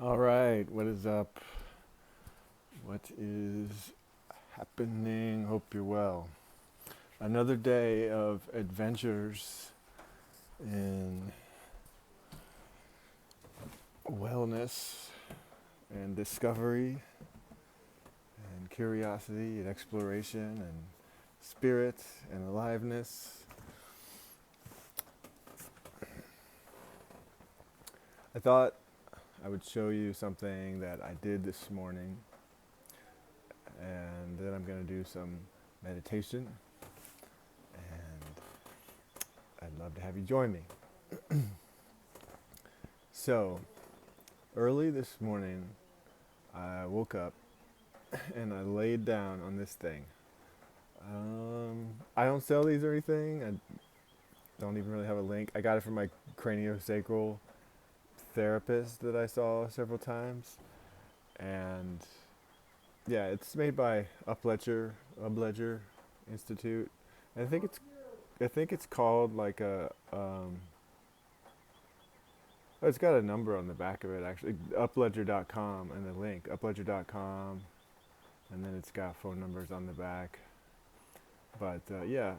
All right, what is up? What is happening? Hope you're well. Another day of adventures in wellness and discovery and curiosity and exploration and spirit and aliveness. I thought I would show you something that I did this morning, and then I'm going to do some meditation, and I'd love to have you join me. So, early this morning, I woke up and I laid down on this thing. I don't sell these or anything. I don't even really have a link. I got it from my craniosacral therapist that I saw several times, and yeah, it's made by Upledger Institute. And I think it's called like a oh, it's got a number on the back of it actually, upledger.com, and the link upledger.com, and then it's got phone numbers on the back. But yeah,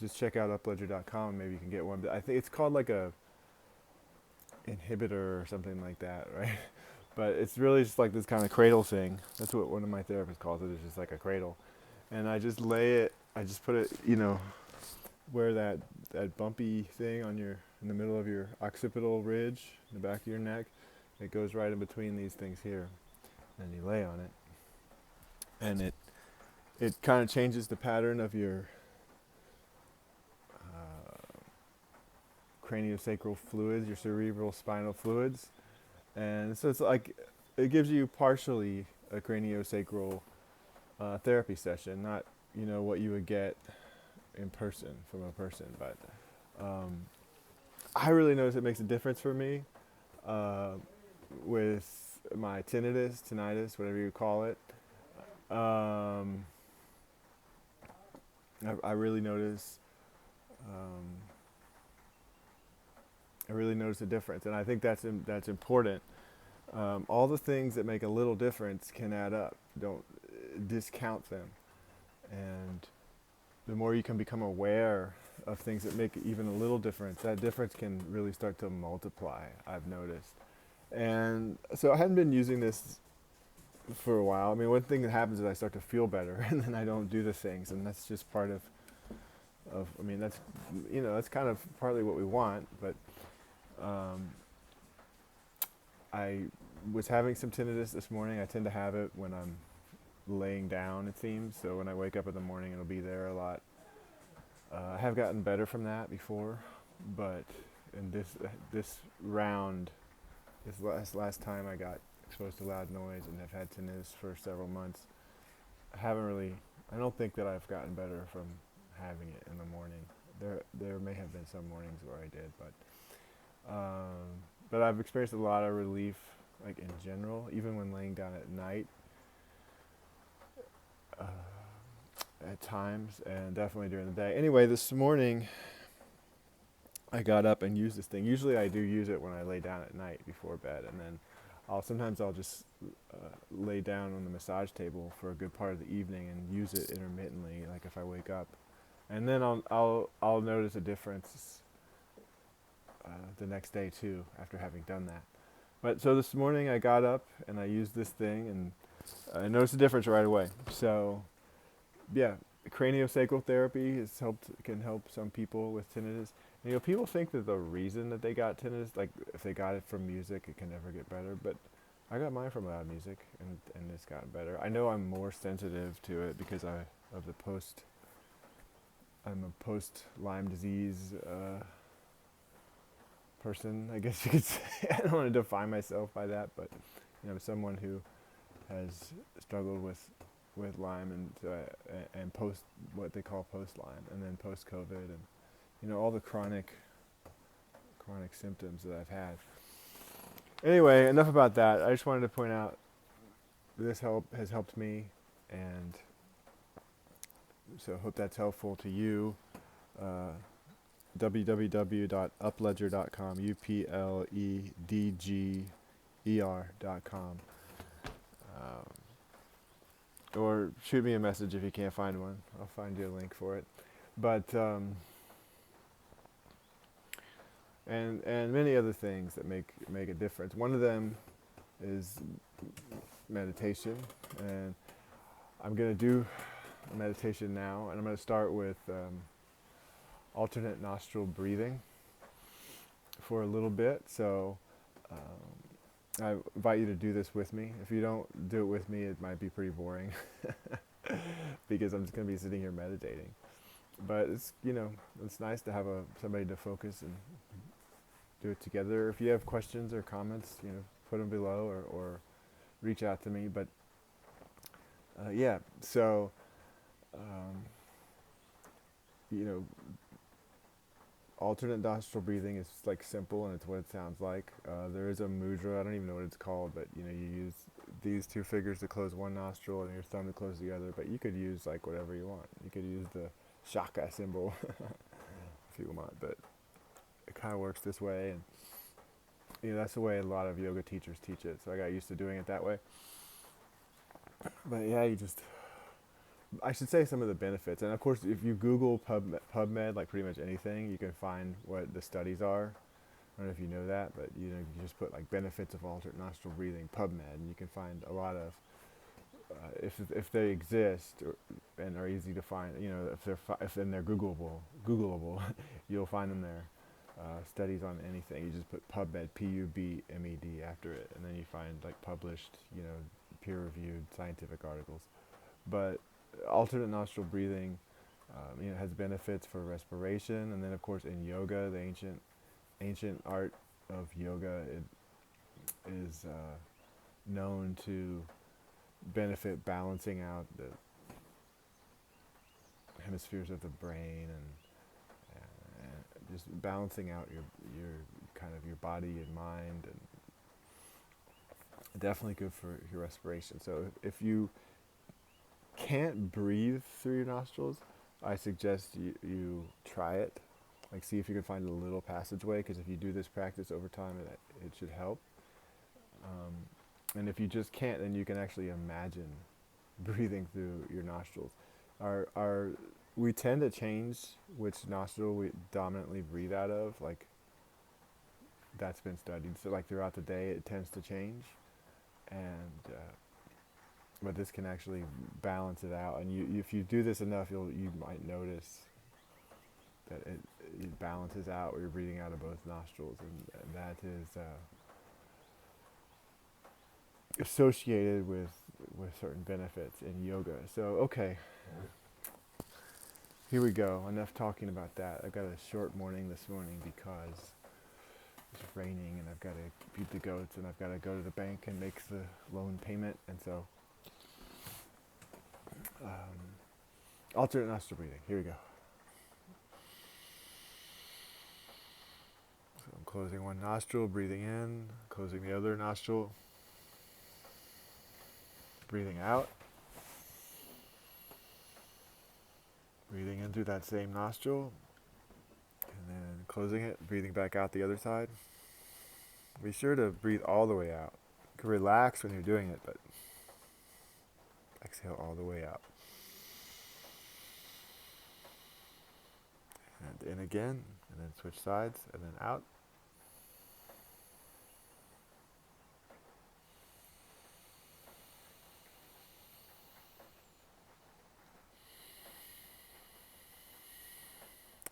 just check out upledger.com. Maybe you can get one. But I think it's called like a inhibitor or something like that, right? But it's really just like this kind of cradle thing. That's what one of my therapists calls it. It's just like a cradle, and I just lay it. I just put it, where that bumpy thing on your in the middle of your occipital ridge, in the back of your neck. It goes right in between these things here, and you lay on it, and it kind of changes the pattern of your craniosacral fluids, your cerebral spinal fluids. And so it's like it gives you partially a craniosacral therapy session, not what you would get in person from a person, but um, I really notice it makes a difference for me uh, with my tinnitus, whatever you call it. Um, I really notice. Um, I really notice a difference, and I think that's important. All the things that make a little difference can add up. Don't discount them, and the more you can become aware of things that make even a little difference, that difference can really start to multiply. I've noticed, and so I hadn't been using this for a while. I mean, one thing that happens is I start to feel better, and then I don't do the things, and that's just part of. I mean, that's kind of partly what we want, but um, I was having some tinnitus this morning. I tend to have it when I'm laying down, it seems. So when I wake up in the morning, it'll be there a lot. I have gotten better from that before, but in this round, this last time I got exposed to loud noise and have had tinnitus for several months, I haven't really. I don't think that I've gotten better from having it in the morning. There may have been some mornings where I did, but I've experienced a lot of relief, like in general, even when laying down at night. Uh, at times, and definitely during the day. Anyway, this morning I got up and used this thing. Usually I do use it when I lay down at night before bed, and then I'll just lay down on the massage table for a good part of the evening and use it intermittently, like if I wake up, and then I'll notice a difference the next day too after having done that. But so this morning I got up and I used this thing, and I noticed a difference right away. So yeah, craniosacral therapy can help some people with tinnitus. And, people think that the reason that they got tinnitus, like if they got it from music, it can never get better. But I got mine from loud music, and it's gotten better. I know I'm more sensitive to it because of the post. I'm a post Lyme disease person, I guess you could say. I don't want to define myself by that, but someone who has struggled with Lyme and post what they call post Lyme, and then post COVID, and all the chronic symptoms that I've had. Anyway, enough about that. I just wanted to point out this has helped me, and so hope that's helpful to you. www.upledger.com, upledger.com, er.com. Or shoot me a message if you can't find one. I'll find you a link for it. But and many other things that make a difference. One of them is meditation, and I'm going to do a meditation now, and I'm going to start with alternate nostril breathing for a little bit. So I invite you to do this with me. If you don't do it with me, it might be pretty boring because I'm just going to be sitting here meditating. But it's it's nice to have somebody to focus and do it together. If you have questions or comments, put them below or reach out to me. But yeah, so alternate nostril breathing is like simple, and it's what it sounds like. There is a mudra, I don't even know what it's called, but you use these two fingers to close one nostril and your thumb to close the other, but you could use like whatever you want. You could use the shaka symbol if you want, but it kind of works this way, and that's the way a lot of yoga teachers teach it, so I got used to doing it that way. But yeah, I should say some of the benefits. And of course, if you Google PubMed, like pretty much anything, you can find what the studies are. I don't know if you know that, but you just put like benefits of alternate nostril breathing, PubMed, and you can find a lot of, if they exist and are easy to find, if they're Googleable, you'll find them there. Studies on anything. You just put PubMed, PUBMED after it, and then you find like published, peer-reviewed scientific articles. But alternate nostril breathing, has benefits for respiration, and then of course in yoga, the ancient art of yoga, it is known to benefit balancing out the hemispheres of the brain and just balancing out your kind of your body and mind, and definitely good for your respiration. So if you can't breathe through your nostrils, I suggest you try it. Like, see if you can find a little passageway, because if you do this practice over time, it should help. And if you just can't, then you can actually imagine breathing through your nostrils. We tend to change which nostril we dominantly breathe out of. Like, that's been studied. So like throughout the day, it tends to change, and but this can actually balance it out. And if you do this enough, you might notice that it balances out where you're breathing out of both nostrils, and that is associated with certain benefits in yoga. So okay, here we go. Enough talking about that. I've got a short morning this morning because it's raining, and I've got to feed the goats, and I've got to go to the bank and make the loan payment, and so alternate nostril breathing. Here we go. So I'm closing one nostril, breathing in, closing the other nostril, breathing out, breathing in through that same nostril, and then closing it, breathing back out the other side. Be sure to breathe all the way out. You can relax when you're doing it, but exhale all the way out. And in again, and then switch sides, and then out.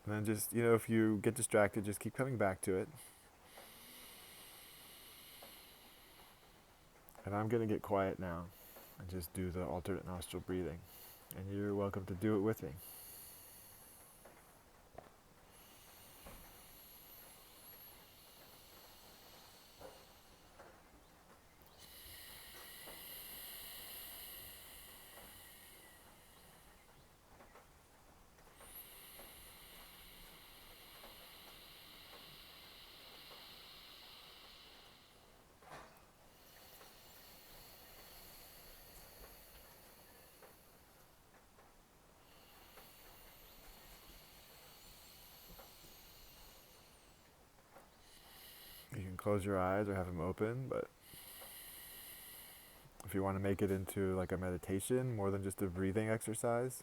And then just, if you get distracted, just keep coming back to it. And I'm going to get quiet now and just do the alternate nostril breathing. And you're welcome to do it with me. You can close your eyes or have them open, but If you want to make it into like a meditation more than just a breathing exercise,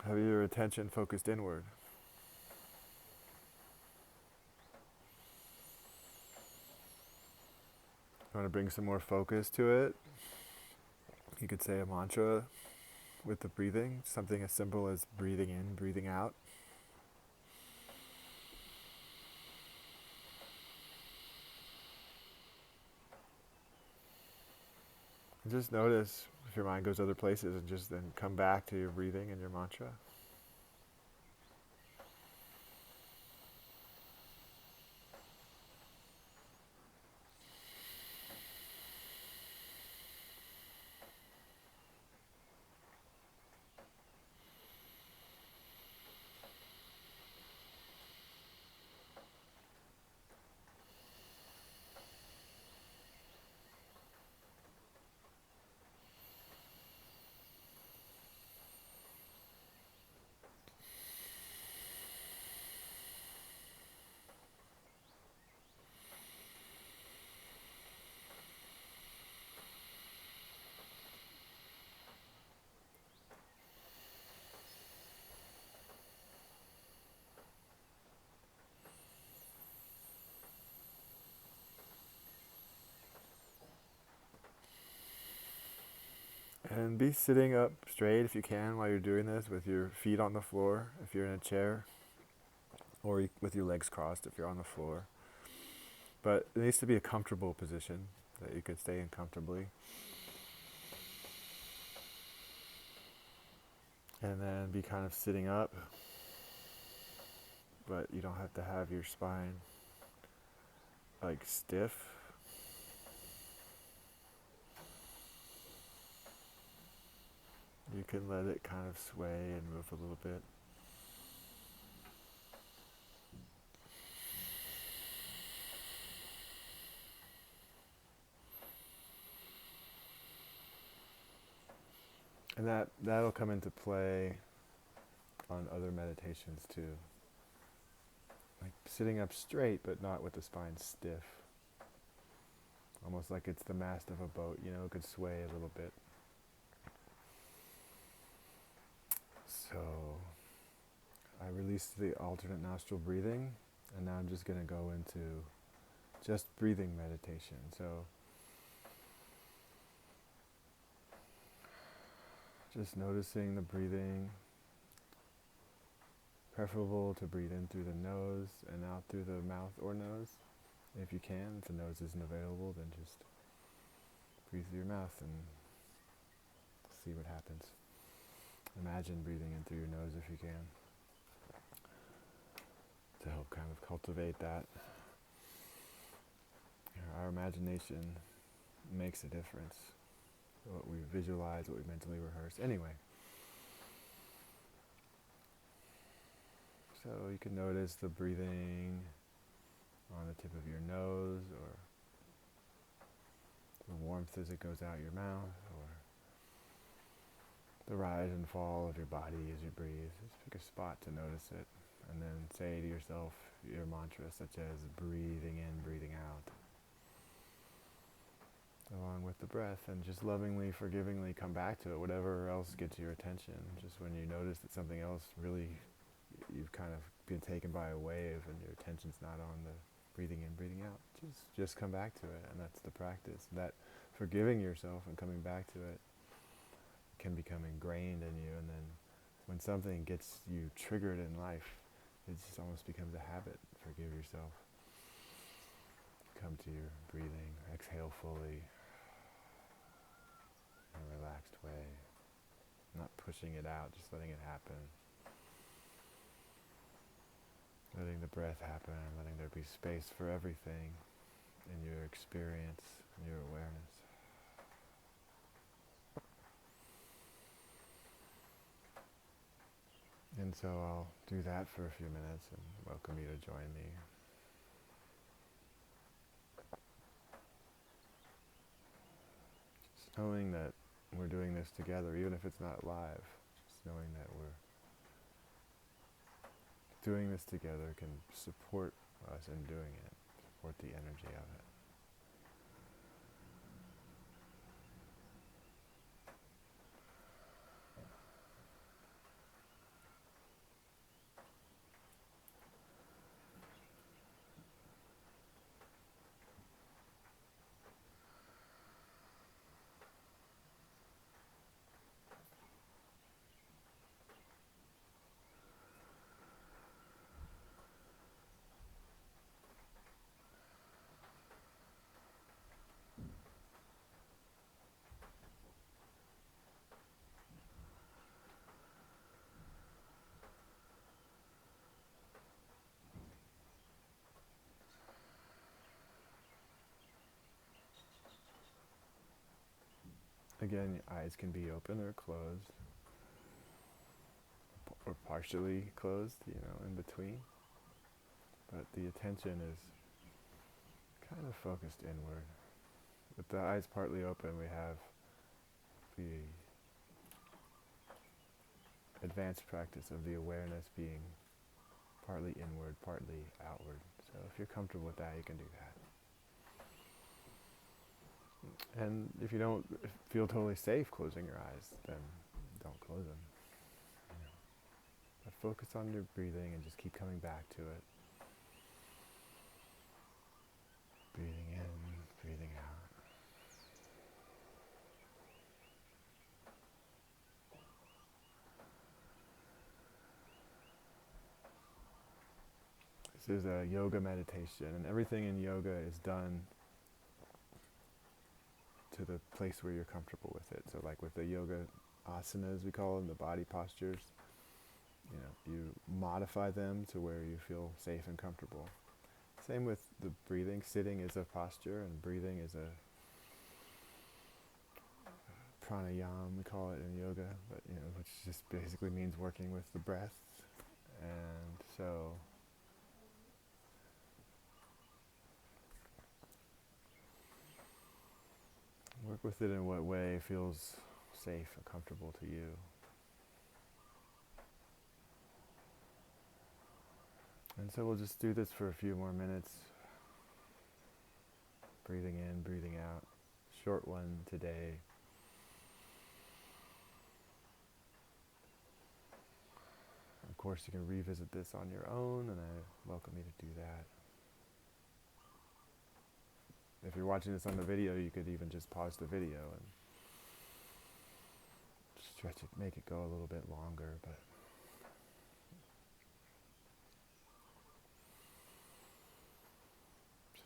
have your attention focused inward. You want to bring some more focus to it, you could say a mantra with the breathing, something as simple as breathing in, breathing out. And just notice if your mind goes other places and just then come back to your breathing and your mantra. And be sitting up straight if you can while you're doing this, with your feet on the floor if you're in a chair, or with your legs crossed if you're on the floor. But it needs to be a comfortable position that you can stay in comfortably. And then be kind of sitting up, but you don't have to have your spine like stiff. You can let it kind of sway and move a little bit. And that'll come into play on other meditations too. Like sitting up straight but not with the spine stiff. Almost like it's the mast of a boat, it could sway a little bit. So I released the alternate nostril breathing, and now I'm just going to go into just breathing meditation. So just noticing the breathing. Preferable to breathe in through the nose and out through the mouth or nose. If you can, if the nose isn't available, then just breathe through your mouth and see what happens. Imagine breathing in through your nose if you can, to help kind of cultivate that. Our imagination makes a difference. What we visualize, what we mentally rehearse. Anyway. So you can notice the breathing on the tip of your nose, or the warmth as it goes out your mouth, or the rise and fall of your body as you breathe. Just pick a spot to notice it, and then say to yourself your mantra, such as breathing in, breathing out, along with the breath, and just lovingly, forgivingly come back to it, whatever else gets your attention. Just when you notice that something else really, you've kind of been taken by a wave and your attention's not on the breathing in, breathing out, just come back to it. And that's the practice. That forgiving yourself and coming back to it can become ingrained in you, and then when something gets you triggered in life, it just almost becomes a habit. Forgive yourself. Come to your breathing. Exhale fully in a relaxed way. Not pushing it out, just letting it happen. Letting the breath happen, letting there be space for everything in your experience, in your awareness. And so I'll do that for a few minutes and welcome you to join me. Just knowing that we're doing this together, even if it's not live, just knowing that we're doing this together can support us in doing it, support the energy of it. again, your eyes can be open or closed, or partially closed, in between. But the attention is kind of focused inward. With the eyes partly open, we have the advanced practice of the awareness being partly inward, partly outward. So if you're comfortable with that, you can do that. And if you don't feel totally safe closing your eyes, then don't close them. But focus on your breathing and just keep coming back to it. Breathing in, breathing out. This is a yoga meditation, and everything in yoga is done to the place where you're comfortable with it. So like with the yoga asanas, we call them, the body postures, you modify them to where you feel safe and comfortable. Same with the breathing. Sitting is a posture, and breathing is a pranayama, we call it in yoga, but which just basically means working with the breath. And so work with it in what way feels safe and comfortable to you. And so we'll just do this for a few more minutes. Breathing in, breathing out. Short one today. Of course, you can revisit this on your own, and I welcome you to do that. If you're watching this on the video, you could even just pause the video and stretch it, make it go a little bit longer, but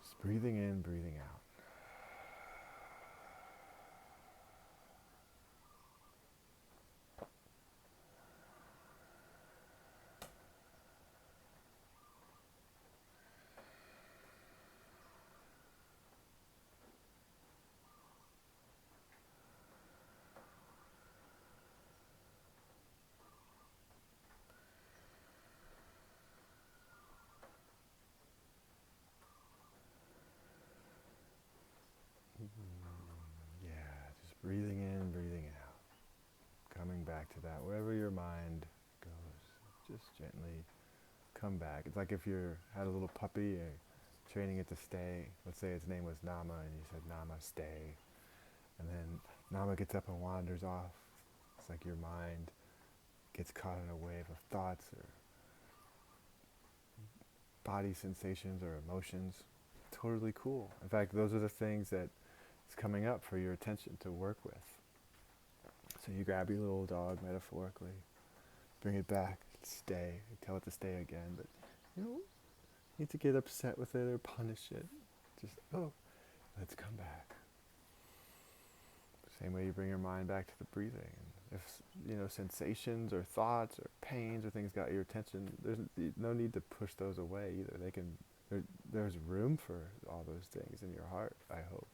just breathing in, breathing out. Breathing in, breathing out. Coming back to that. Wherever your mind goes, just gently come back. It's like if you had a little puppy, you're training it to stay. Let's say its name was Nama, and you said, Nama, stay. And then Nama gets up and wanders off. It's like your mind gets caught in a wave of thoughts or body sensations or emotions. Totally cool. In fact, those are the things that is coming up for your attention to work with. So you grab your little dog, metaphorically, bring it back, stay, tell it to stay again, but you don't need to get upset with it or punish it. Just, let's come back. Same way you bring your mind back to the breathing. And if, sensations or thoughts or pains or things got your attention, there's no need to push those away either. There's room for all those things in your heart, I hope.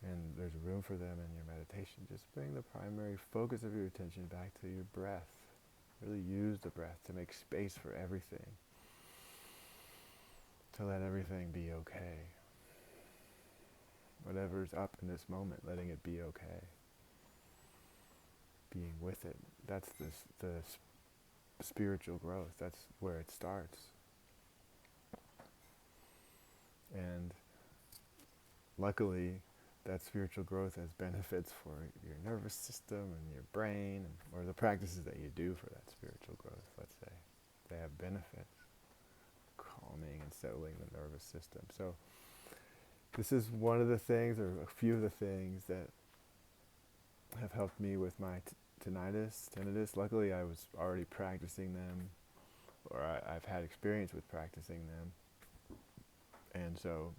And there's room for them in your meditation. Just bring the primary focus of your attention back to your breath. Really use the breath to make space for everything. To let everything be okay. Whatever's up in this moment, letting it be okay. Being with it. That's the spiritual growth. That's where it starts. And luckily, that spiritual growth has benefits for your nervous system and your brain, or the practices that you do for that spiritual growth, let's say. They have benefits, calming and settling the nervous system. So this is one of the things, or a few of the things that have helped me with my tinnitus. Luckily, I was already practicing them, or I've had experience with practicing them. And so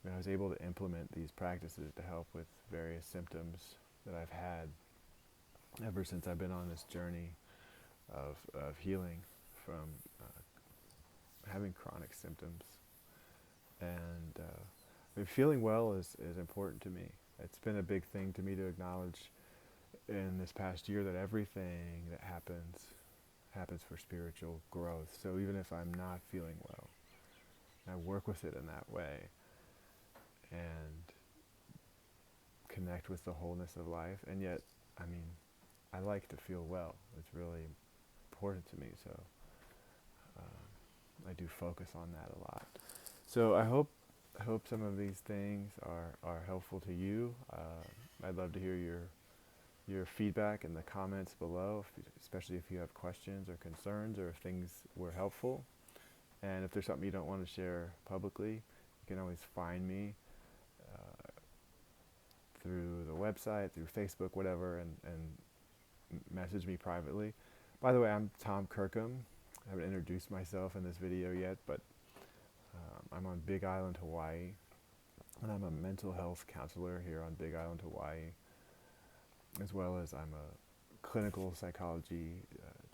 I was able to implement these practices to help with various symptoms that I've had ever since I've been on this journey of healing from having chronic symptoms. And feeling well is important to me. It's been a big thing to me to acknowledge in this past year that everything that happens for spiritual growth. So even if I'm not feeling well, I work with it in that way and connect with the wholeness of life. And yet, I mean, I like to feel well. It's really important to me. So I do focus on that a lot. So I hope some of these things are helpful to you. I'd love to hear your feedback in the comments below, especially if you have questions or concerns or if things were helpful. And if there's something you don't want to share publicly, you can always find me through the website, through Facebook, whatever, and message me privately. By the way, I'm Tom Kirkham. I haven't introduced myself in this video yet, but I'm on Big Island, Hawaii, and I'm a mental health counselor here on Big Island, Hawaii, as well as I'm a clinical psychology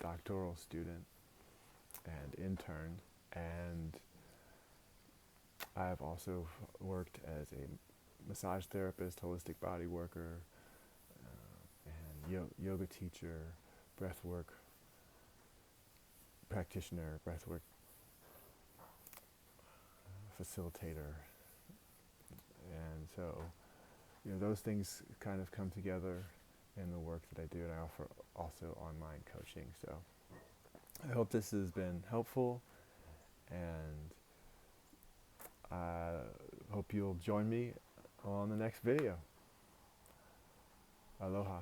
doctoral student and intern, and I've also worked as a massage therapist, holistic body worker, and yoga teacher, breathwork practitioner, breathwork facilitator. And so, those things kind of come together in the work that I do, and I offer also online coaching. So I hope this has been helpful, and I hope you'll join me on the next video. Aloha.